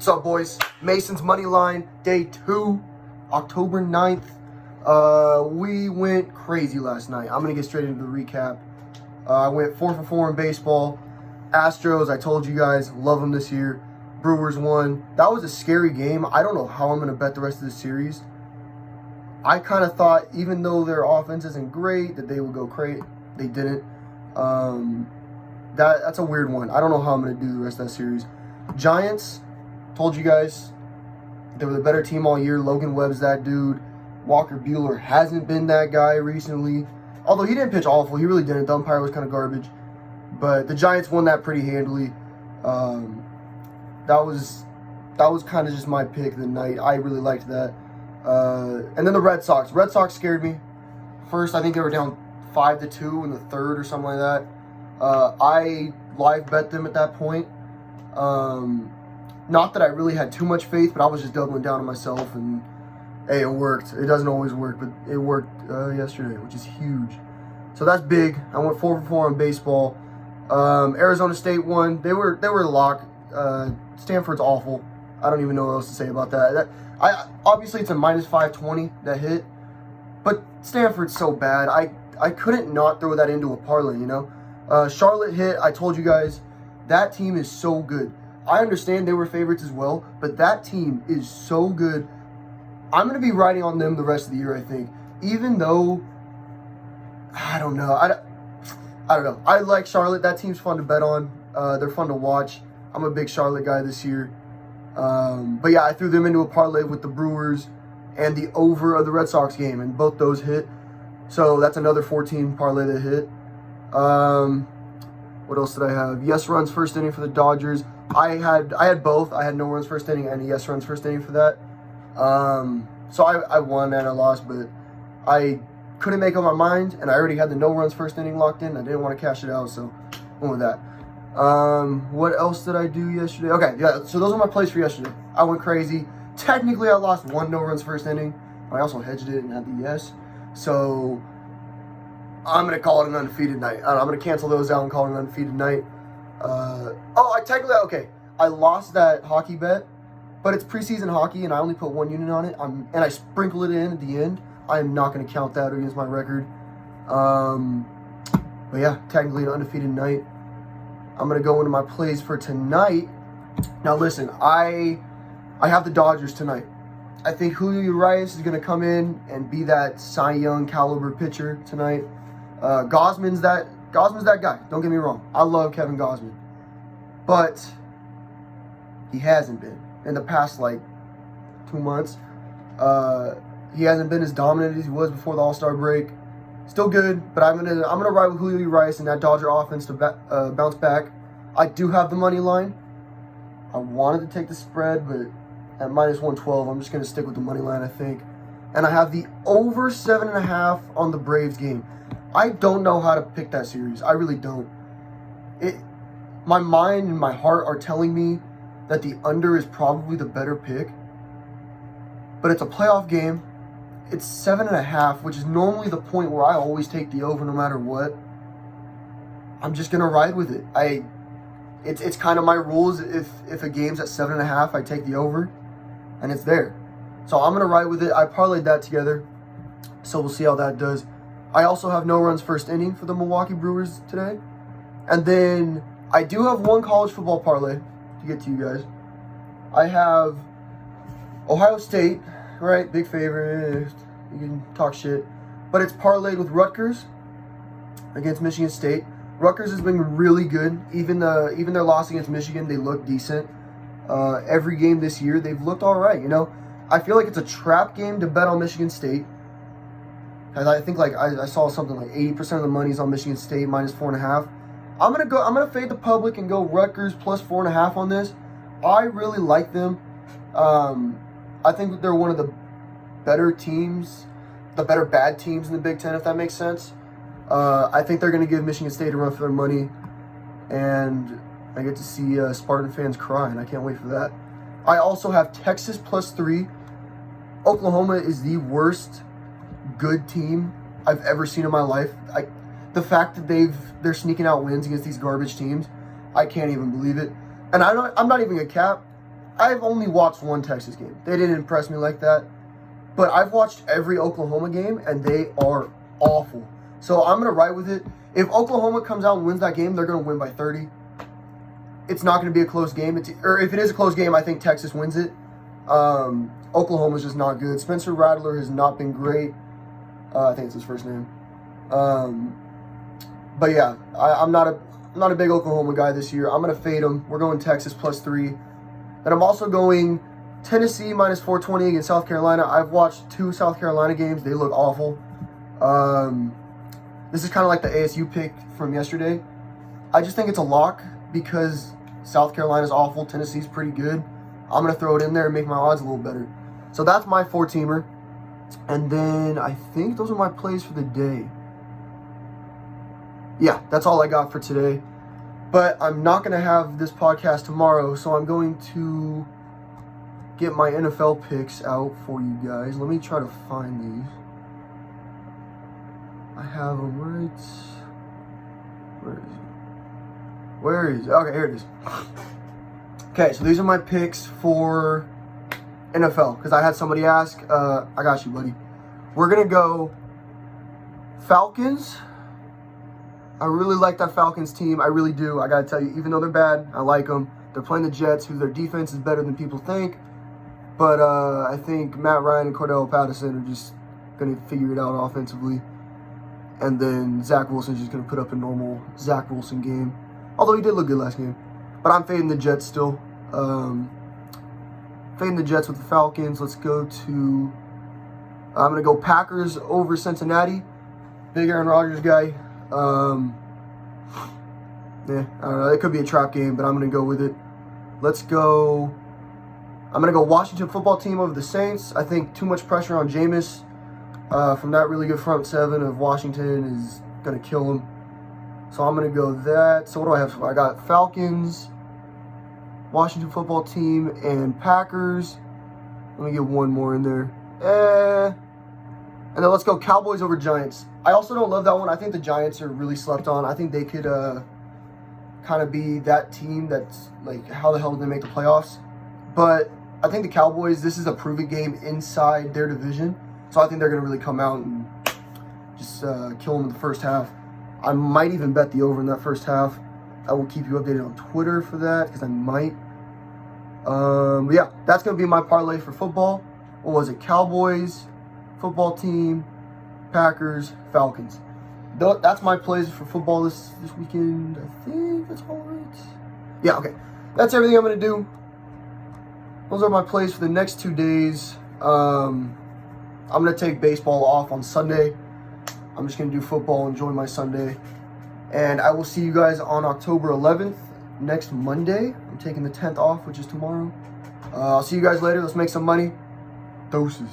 What's up, boys? Mason's money line, day 2, October 9th. We went crazy last night. I'm going to get straight into the recap. I went 4 for 4 in baseball. Astros, I told you guys, love them this year. Brewers won. That was a scary game. I don't know how I'm going to bet the rest of the series. I kind of thought, even though their offense isn't great, that they would go crazy. They didn't. That's a weird one. I don't know how I'm going to do the rest of that series. Giants, told you guys, they were the better team all year. Logan Webb's that dude. Walker Buehler hasn't been that guy recently. Although he didn't pitch awful. He really didn't. The umpire was kind of garbage. But the Giants won that pretty handily. That was kind of just my pick of the night. I really liked that. And then the Red Sox. Red Sox scared me. First, I think they were down 5-2 in the third or something like that. I live bet them at that point. Not that I really had too much faith, but I was just doubling down on myself, and hey, it worked. It doesn't always work, but it worked yesterday, which is huge. So that's big. I went 4 for 4 on baseball. Arizona State won. They were a lock. Stanford's awful. I don't even know what else to say about that. Obviously it's a minus 520 that hit, but Stanford's so bad. I couldn't not throw that into a parlay, you know. Charlotte hit. I told you guys that team is so good. I understand they were favorites as well, but that team is so good. I'm going to be riding on them the rest of the year, I think. Even though, I don't know. I don't know. I like Charlotte. That team's fun to bet on. They're fun to watch. I'm a big Charlotte guy this year. But yeah, I threw them into a parlay with the Brewers and the over of the Red Sox game, and both those hit. So that's another 14 parlay that hit. What else did I have? Yes runs first inning for the Dodgers. I had both. I had no runs first inning and a yes runs first inning for that. So I won and I lost, but I couldn't make up my mind, and I already had the no runs first inning locked in. I didn't want to cash it out, so went with that. What else did I do yesterday? Okay, yeah, so those are my plays for yesterday. I went crazy. Technically, I lost 1 no runs first inning. I also hedged it and had the yes. So I'm going to call it an undefeated night. I'm going to cancel those out and call it an undefeated night. I lost that hockey bet, but it's preseason hockey, and I only put 1 unit on it. And I sprinkle it in at the end. I am not going to count that against my record. But yeah, technically an undefeated night. I'm going to go into my plays for tonight. Now listen, I have the Dodgers tonight. I think Julio Urias is going to come in and be that Cy Young caliber pitcher tonight. Gosman's that guy. Don't get me wrong. I love Kevin Gausman. But he hasn't been. In the past, 2 months, he hasn't been as dominant as he was before the All-Star break. Still good, but I'm gonna ride with Julio Urias and that Dodger offense to bounce back. I do have the money line. I wanted to take the spread, but at minus 112, I'm just gonna stick with the money line, I think. And I have the over 7.5 on the Braves game. I don't know how to pick that series. I really don't. My mind and my heart are telling me that the under is probably the better pick. But it's a playoff game. It's 7.5, which is normally the point where I always take the over no matter what. I'm just gonna ride with it. It's kind of my rules. If a game's at 7.5, I take the over, and it's there. So I'm gonna ride with it. I parlayed that together, so we'll see how that does. I also have no runs first inning for the Milwaukee Brewers today, and then I do have 1 college football parlay to get to you guys. I have Ohio State, right? Big favorite. You can talk shit. But it's parlayed with Rutgers against Michigan State. Rutgers has been really good. Even their loss against Michigan, they look decent. Every game this year, they've looked all right, you know? I feel like it's a trap game to bet on Michigan State. I think I saw something like 80% of the money's on Michigan State minus 4.5. I'm gonna fade the public and go Rutgers plus 4.5 on this. I really like them. I think that they're one of the better teams, the better bad teams in the Big Ten, if that makes sense. I think they're going to give Michigan State a run for their money, and I get to see Spartan fans cry, and I can't wait for that. I also have Texas plus 3. Oklahoma is the worst good team I've ever seen in my life. The fact that they're sneaking out wins against these garbage teams, I can't even believe it. And I'm not even gonna cap. I've only watched one Texas game. They didn't impress me like that. But I've watched every Oklahoma game, and they are awful. So I'm going to ride with it. If Oklahoma comes out and wins that game, they're going to win by 30. It's not going to be a close game. Or if it is a close game, I think Texas wins it. Oklahoma's just not good. Spencer Rattler has not been great. I think it's his first name. But yeah, I'm not a big Oklahoma guy this year. I'm going to fade them. We're going Texas +3. Then I'm also going Tennessee -420 against South Carolina. I've watched 2 South Carolina games. They look awful. This is kind of like the ASU pick from yesterday. I just think it's a lock because South Carolina's awful. Tennessee's pretty good. I'm going to throw it in there and make my odds a little better. So that's my 4-teamer. And then I think those are my plays for the day. Yeah, that's all I got for today. But I'm not going to have this podcast tomorrow, so I'm going to get my NFL picks out for you guys. Let me try to find these. I have them right. Where is it? Okay, here it is. Okay, so these are my picks for NFL, because I had somebody ask. I got you, buddy. We're going to go Falcons. I really like that Falcons team. I really do. I got to tell you, even though they're bad, I like them. They're playing the Jets, who their defense is better than people think. But I think Matt Ryan and Cordell Patterson are just going to figure it out offensively. And then Zach Wilson's just going to put up a normal Zach Wilson game. Although he did look good last game. But I'm fading the Jets still. Fading the Jets with the Falcons. Let's go to... I'm going to go Packers over Cincinnati. Big Aaron Rodgers guy. Yeah, I don't know. It could be a trap game, but I'm going to go with it. Let's go... I'm going to go Washington football team over the Saints. I think too much pressure on Jameis from that really good front seven of Washington is going to kill him. So I'm going to go that. So what do I have? I got Falcons, Washington football team, and Packers. Let me get one more in there. And then let's go Cowboys over Giants. I also don't love that one. I think the Giants are really slept on. I think they could kind of be that team that's like, how the hell did they make the playoffs? But I think the Cowboys, this is a prove-it game inside their division. So I think they're going to really come out and just kill them in the first half. I might even bet the over in that first half. I will keep you updated on Twitter for that because I might. But yeah, that's going to be my parlay for football. What was it? Cowboys, football team, Packers, Falcons. That's my plays for football this weekend. I think that's all right. Yeah, okay. That's everything I'm going to do. Those are my plays for the next 2 days. I'm going to take baseball off on Sunday. I'm just going to do football, enjoy my Sunday. And I will see you guys on October 11th, next Monday. I'm taking the 10th off, which is tomorrow. I'll see you guys later. Let's make some money. Doses.